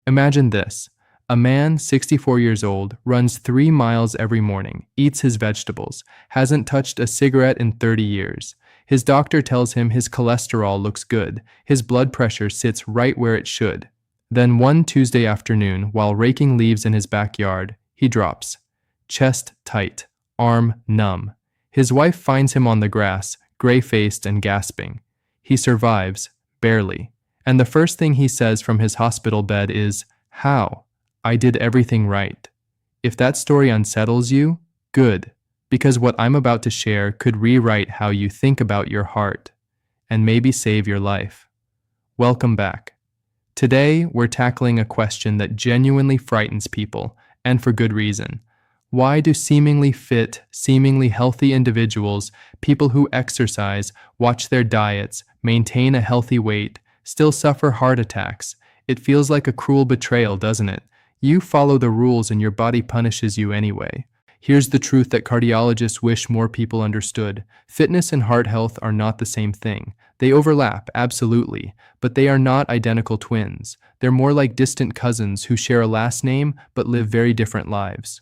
Imagine this. A man, 64 years old, runs 3 miles every morning, eats his vegetables, hasn't touched a cigarette in 30 years. His doctor tells him his cholesterol looks good, his blood pressure sits right where it should. Then one Tuesday afternoon, while raking leaves in his backyard, he drops. Chest tight, arm numb. His wife finds him on the grass, gray-faced and gasping. He survives, barely. And the first thing he says from his hospital bed is, "How? I did everything right." If that story unsettles you, good, because what I'm about to share could rewrite how you think about your heart and maybe save your life. Welcome back. Today, we're tackling a question that genuinely frightens people, and for good reason. Why do seemingly fit, seemingly healthy individuals, people who exercise, watch their diets, maintain a healthy weight, still suffer heart attacks? It feels like a cruel betrayal, doesn't it? You follow the rules and your body punishes you anyway. Here's the truth that cardiologists wish more people understood. Fitness and heart health are not the same thing. They overlap, absolutely, but they are not identical twins. They're more like distant cousins who share a last name but live very different lives.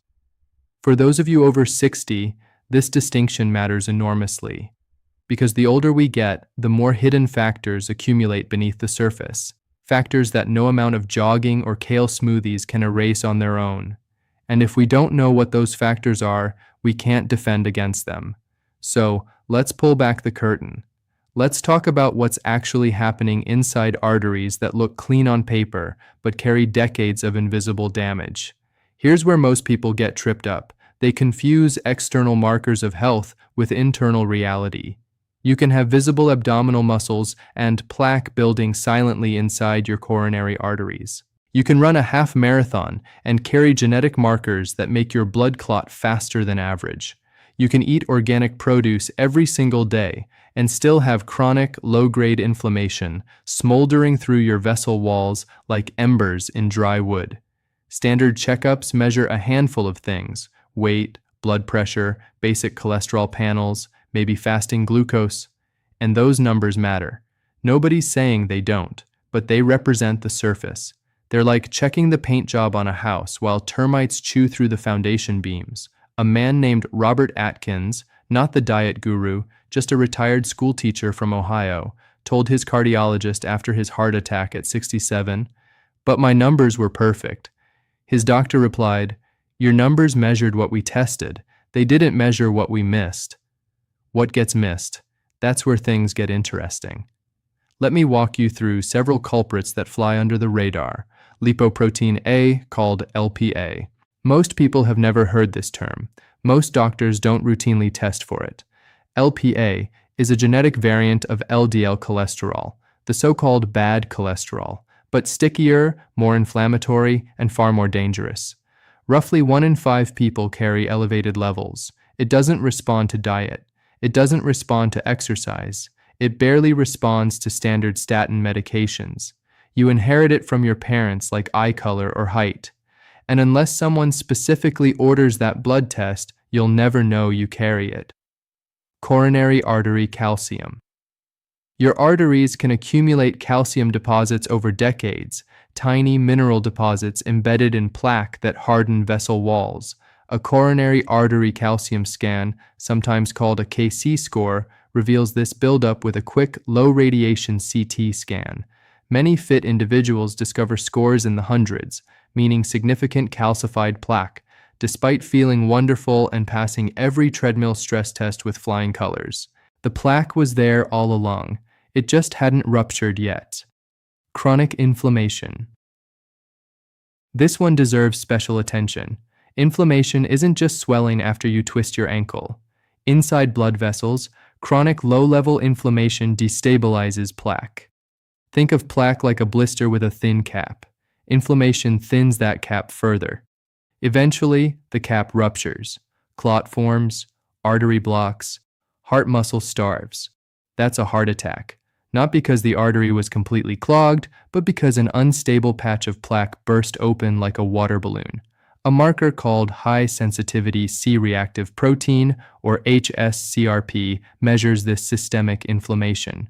For those of you over 60, this distinction matters enormously. Because the older we get, the more hidden factors accumulate beneath the surface. Factors that no amount of jogging or kale smoothies can erase on their own. And if we don't know what those factors are, we can't defend against them. So, let's pull back the curtain. Let's talk about what's actually happening inside arteries that look clean on paper, but carry decades of invisible damage. Here's where most people get tripped up. They confuse external markers of health with internal reality. You can have visible abdominal muscles and plaque building silently inside your coronary arteries. You can run a half marathon and carry genetic markers that make your blood clot faster than average. You can eat organic produce every single day and still have chronic, low-grade inflammation smoldering through your vessel walls like embers in dry wood. Standard checkups measure a handful of things: weight, blood pressure, basic cholesterol panels, maybe fasting glucose, and those numbers matter. Nobody's saying they don't, but they represent the surface. They're like checking the paint job on a house while termites chew through the foundation beams. A man named Robert Atkins, not the diet guru, just a retired school teacher from Ohio, told his cardiologist after his heart attack at 67, "But my numbers were perfect." His doctor replied, "Your numbers measured what we tested. They didn't measure what we missed." What gets missed? That's where things get interesting. Let me walk you through several culprits that fly under the radar. Lipoprotein A, called LPA. Most people have never heard this term. Most doctors don't routinely test for it. LPA is a genetic variant of LDL cholesterol, the so-called bad cholesterol, but stickier, more inflammatory, and far more dangerous. Roughly 1 in 5 people carry elevated levels. It doesn't respond to diet. It doesn't respond to exercise. It barely responds to standard statin medications. You inherit it from your parents like eye color or height. And unless someone specifically orders that blood test, you'll never know you carry it. Coronary artery calcium. Your arteries can accumulate calcium deposits over decades, tiny mineral deposits embedded in plaque that harden vessel walls. A coronary artery calcium scan, sometimes called a KC score, reveals this buildup with a quick, low-radiation CT scan. Many fit individuals discover scores in the hundreds, meaning significant calcified plaque, despite feeling wonderful and passing every treadmill stress test with flying colors. The plaque was there all along. It just hadn't ruptured yet. Chronic inflammation. This one deserves special attention. Inflammation isn't just swelling after you twist your ankle. Inside blood vessels, chronic low-level inflammation destabilizes plaque. Think of plaque like a blister with a thin cap. Inflammation thins that cap further. Eventually, the cap ruptures. Clot forms, artery blocks, heart muscle starves. That's a heart attack. Not because the artery was completely clogged, but because an unstable patch of plaque burst open like a water balloon. A marker called high-sensitivity C-reactive protein, or hsCRP, measures this systemic inflammation.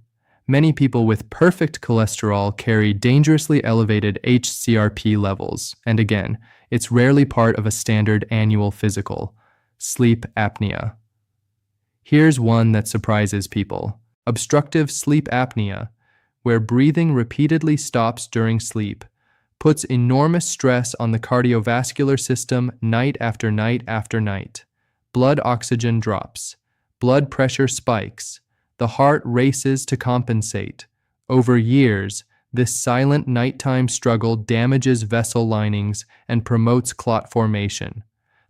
Many people with perfect cholesterol carry dangerously elevated HCRP levels, and again, it's rarely part of a standard annual physical: sleep apnea. Here's one that surprises people: obstructive sleep apnea, where breathing repeatedly stops during sleep, puts enormous stress on the cardiovascular system night after night after night. Blood oxygen drops, blood pressure spikes, the heart races to compensate. Over years, this silent nighttime struggle damages vessel linings and promotes clot formation.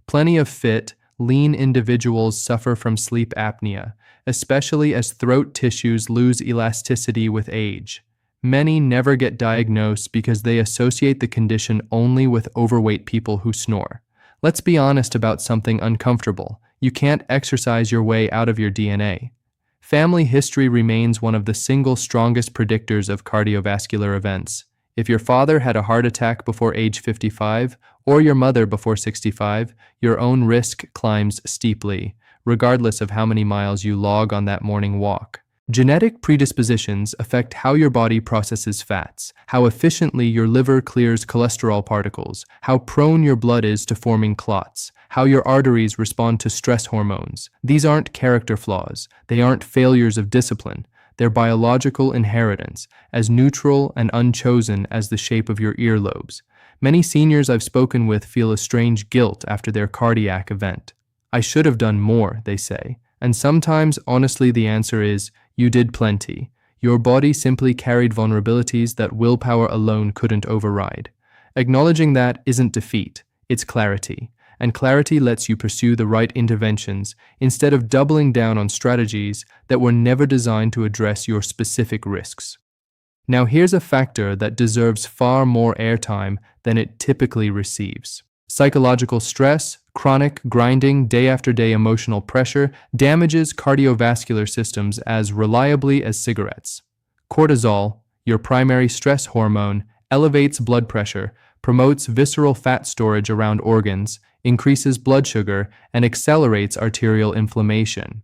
Plenty of fit, lean individuals suffer from sleep apnea, especially as throat tissues lose elasticity with age. Many never get diagnosed because they associate the condition only with overweight people who snore. Let's be honest about something uncomfortable. You can't exercise your way out of your DNA. Family history remains one of the single strongest predictors of cardiovascular events. If your father had a heart attack before age 55 or your mother before 65, your own risk climbs steeply, regardless of how many miles you log on that morning walk. Genetic predispositions affect how your body processes fats, how efficiently your liver clears cholesterol particles, how prone your blood is to forming clots, how your arteries respond to stress hormones. These aren't character flaws. They aren't failures of discipline. They're biological inheritance, as neutral and unchosen as the shape of your earlobes. Many seniors I've spoken with feel a strange guilt after their cardiac event. I should have done more, they say. And sometimes, honestly, the answer is, you did plenty. Your body simply carried vulnerabilities that willpower alone couldn't override. Acknowledging that isn't defeat, it's clarity. And clarity lets you pursue the right interventions instead of doubling down on strategies that were never designed to address your specific risks. Now here's a factor that deserves far more airtime than it typically receives. Psychological stress, chronic, grinding, day-after-day emotional pressure damages cardiovascular systems as reliably as cigarettes. Cortisol, your primary stress hormone, elevates blood pressure, promotes visceral fat storage around organs, increases blood sugar, and accelerates arterial inflammation.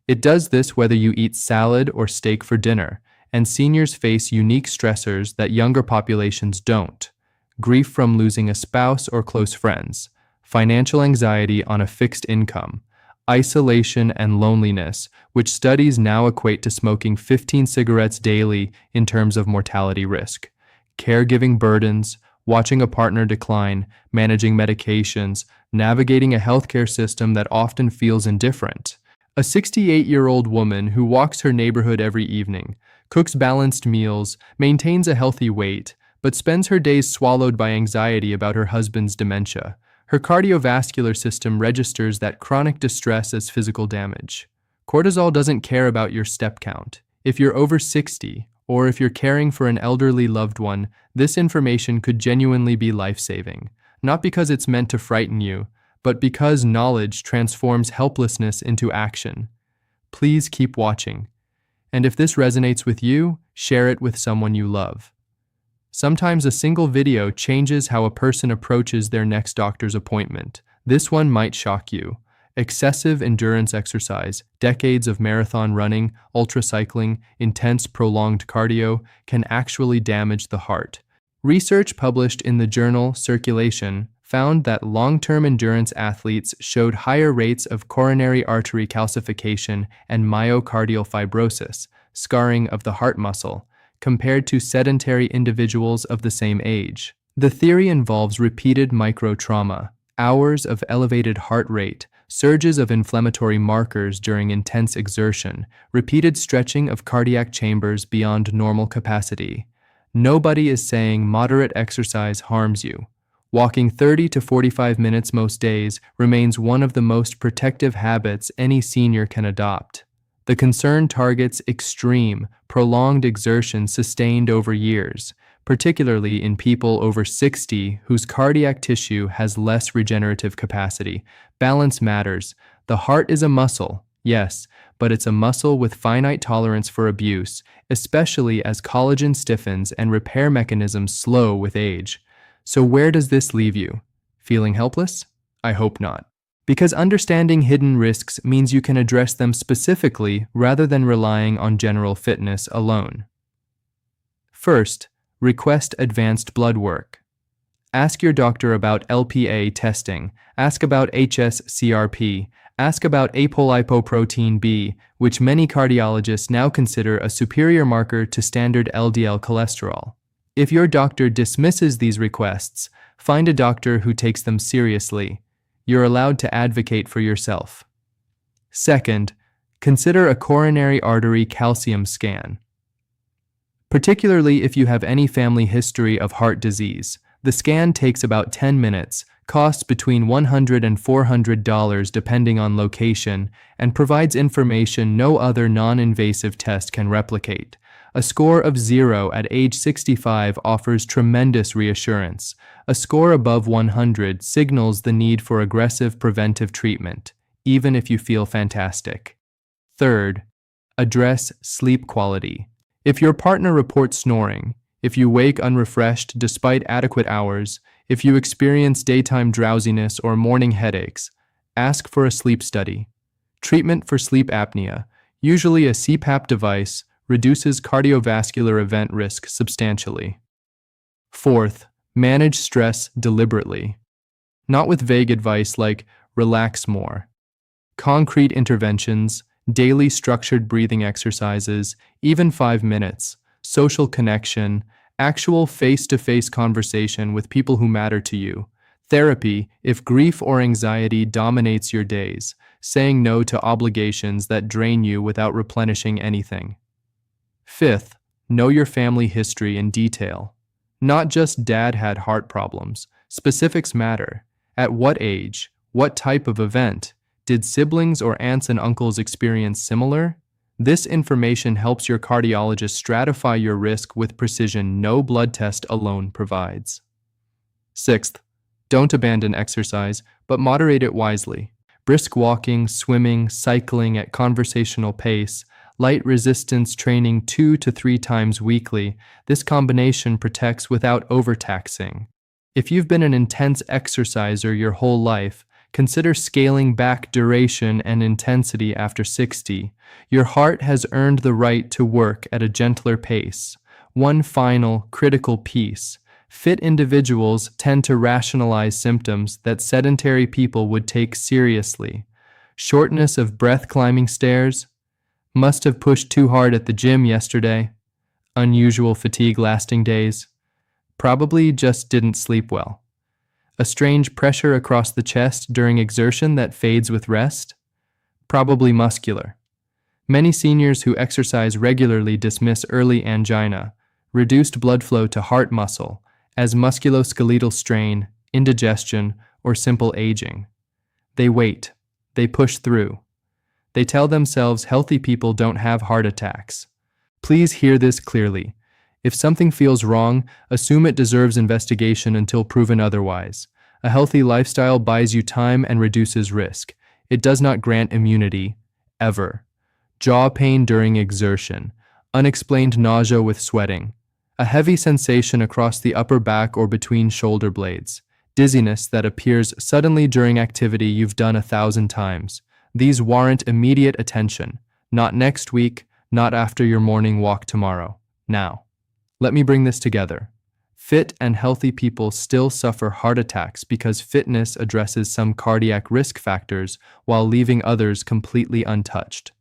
It does this whether you eat salad or steak for dinner, and seniors face unique stressors that younger populations don't: grief from losing a spouse or close friends, financial anxiety on a fixed income, isolation and loneliness, which studies now equate to smoking 15 cigarettes daily in terms of mortality risk, caregiving burdens, watching a partner decline, managing medications, navigating a healthcare system that often feels indifferent. A 68-year-old woman who walks her neighborhood every evening, cooks balanced meals, maintains a healthy weight, but spends her days swallowed by anxiety about her husband's dementia. Her cardiovascular system registers that chronic distress as physical damage. Cortisol doesn't care about your step count. If you're over 60, or if you're caring for an elderly loved one, this information could genuinely be life-saving. Not because it's meant to frighten you, but because knowledge transforms helplessness into action. Please keep watching. And if this resonates with you, share it with someone you love. Sometimes a single video changes how a person approaches their next doctor's appointment. This one might shock you. Excessive endurance exercise, decades of marathon running, ultracycling, intense prolonged cardio can actually damage the heart. Research published in the journal Circulation found that long-term endurance athletes showed higher rates of coronary artery calcification and myocardial fibrosis, scarring of the heart muscle, compared to sedentary individuals of the same age. The theory involves repeated microtrauma, hours of elevated heart rate, surges of inflammatory markers during intense exertion, repeated stretching of cardiac chambers beyond normal capacity. Nobody is saying moderate exercise harms you. Walking 30 to 45 minutes most days remains one of the most protective habits any senior can adopt. The concern targets extreme, prolonged exertion sustained over years, particularly in people over 60 whose cardiac tissue has less regenerative capacity. Balance matters. The heart is a muscle, yes, but it's a muscle with finite tolerance for abuse, especially as collagen stiffens and repair mechanisms slow with age. So where does this leave you? Feeling helpless? I hope not. Because understanding hidden risks means you can address them specifically rather than relying on general fitness alone. First, request advanced blood work. Ask your doctor about LPA testing, ask about hs-CRP, ask about apolipoprotein B, which many cardiologists now consider a superior marker to standard LDL cholesterol. If your doctor dismisses these requests, find a doctor who takes them seriously. You're allowed to advocate for yourself. Second, consider a coronary artery calcium scan. Particularly if you have any family history of heart disease, the scan takes about 10 minutes, costs between $100 and $400 depending on location, and provides information no other non-invasive test can replicate. A score of 0 at age 65 offers tremendous reassurance. A score above 100 signals the need for aggressive preventive treatment, even if you feel fantastic. Third, address sleep quality. If your partner reports snoring, if you wake unrefreshed despite adequate hours, if you experience daytime drowsiness or morning headaches, ask for a sleep study. Treatment for sleep apnea, usually a CPAP device, reduces cardiovascular event risk substantially. Fourth, manage stress deliberately. Not with vague advice like relax more. Concrete interventions, daily structured breathing exercises, even 5 minutes, social connection, actual face-to-face conversation with people who matter to you. Therapy, if grief or anxiety dominates your days, saying no to obligations that drain you without replenishing anything. Fifth, know your family history in detail. Not just dad had heart problems. Specifics matter. At what age? What type of event? Did siblings or aunts and uncles experience similar? This information helps your cardiologist stratify your risk with precision no blood test alone provides. Sixth, don't abandon exercise, but moderate it wisely. Brisk walking, swimming, cycling at conversational pace, light resistance training 2 to 3 times weekly, this combination protects without overtaxing. If you've been an intense exerciser your whole life, consider scaling back duration and intensity after 60. Your heart has earned the right to work at a gentler pace. One final, critical piece. Fit individuals tend to rationalize symptoms that sedentary people would take seriously. Shortness of breath climbing stairs. Must have pushed too hard at the gym yesterday. Unusual fatigue lasting days. Probably just didn't sleep well. A strange pressure across the chest during exertion that fades with rest? Probably muscular. Many seniors who exercise regularly dismiss early angina, reduced blood flow to heart muscle, as musculoskeletal strain, indigestion, or simple aging. They wait. They push through. They tell themselves healthy people don't have heart attacks. Please hear this clearly. If something feels wrong, assume it deserves investigation until proven otherwise. A healthy lifestyle buys you time and reduces risk. It does not grant immunity, ever. Jaw pain during exertion, unexplained nausea with sweating, a heavy sensation across the upper back or between shoulder blades, dizziness that appears suddenly during activity you've done 1,000 times. These warrant immediate attention. Not next week, not after your morning walk tomorrow. Now. Let me bring this together. Fit and healthy people still suffer heart attacks because fitness addresses some cardiac risk factors while leaving others completely untouched.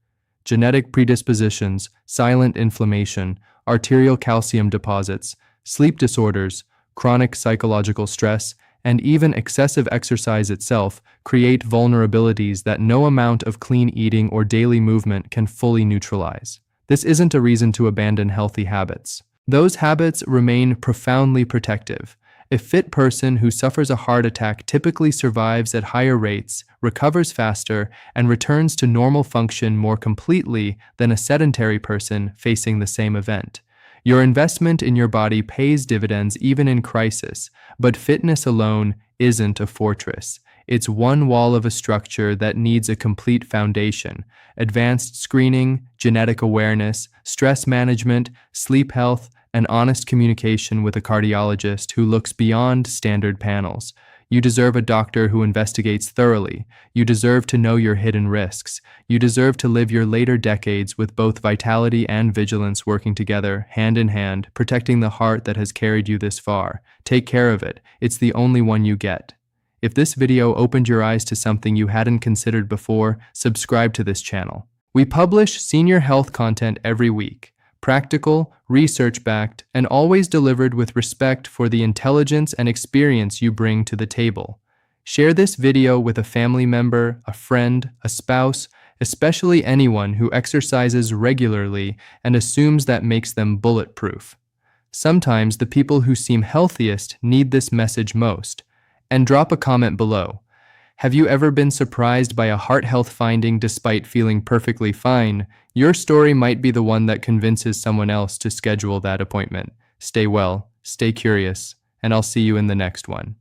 Genetic predispositions, silent inflammation, arterial calcium deposits, sleep disorders, chronic psychological stress, and even excessive exercise itself create vulnerabilities that no amount of clean eating or daily movement can fully neutralize. This isn't a reason to abandon healthy habits. Those habits remain profoundly protective. A fit person who suffers a heart attack typically survives at higher rates, recovers faster, and returns to normal function more completely than a sedentary person facing the same event. Your investment in your body pays dividends even in crisis, but fitness alone isn't a fortress. It's one wall of a structure that needs a complete foundation. Advanced screening, genetic awareness, stress management, sleep health, and honest communication with a cardiologist who looks beyond standard panels. You deserve a doctor who investigates thoroughly. You deserve to know your hidden risks. You deserve to live your later decades with both vitality and vigilance working together, hand in hand, protecting the heart that has carried you this far. Take care of it. It's the only one you get. If this video opened your eyes to something you hadn't considered before, subscribe to this channel. We publish senior health content every week. Practical, research-backed, and always delivered with respect for the intelligence and experience you bring to the table. Share this video with a family member, a friend, a spouse, especially anyone who exercises regularly and assumes that makes them bulletproof. Sometimes the people who seem healthiest need this message most. And drop a comment below. Have you ever been surprised by a heart health finding despite feeling perfectly fine? Your story might be the one that convinces someone else to schedule that appointment. Stay well, stay curious, and I'll see you in the next one.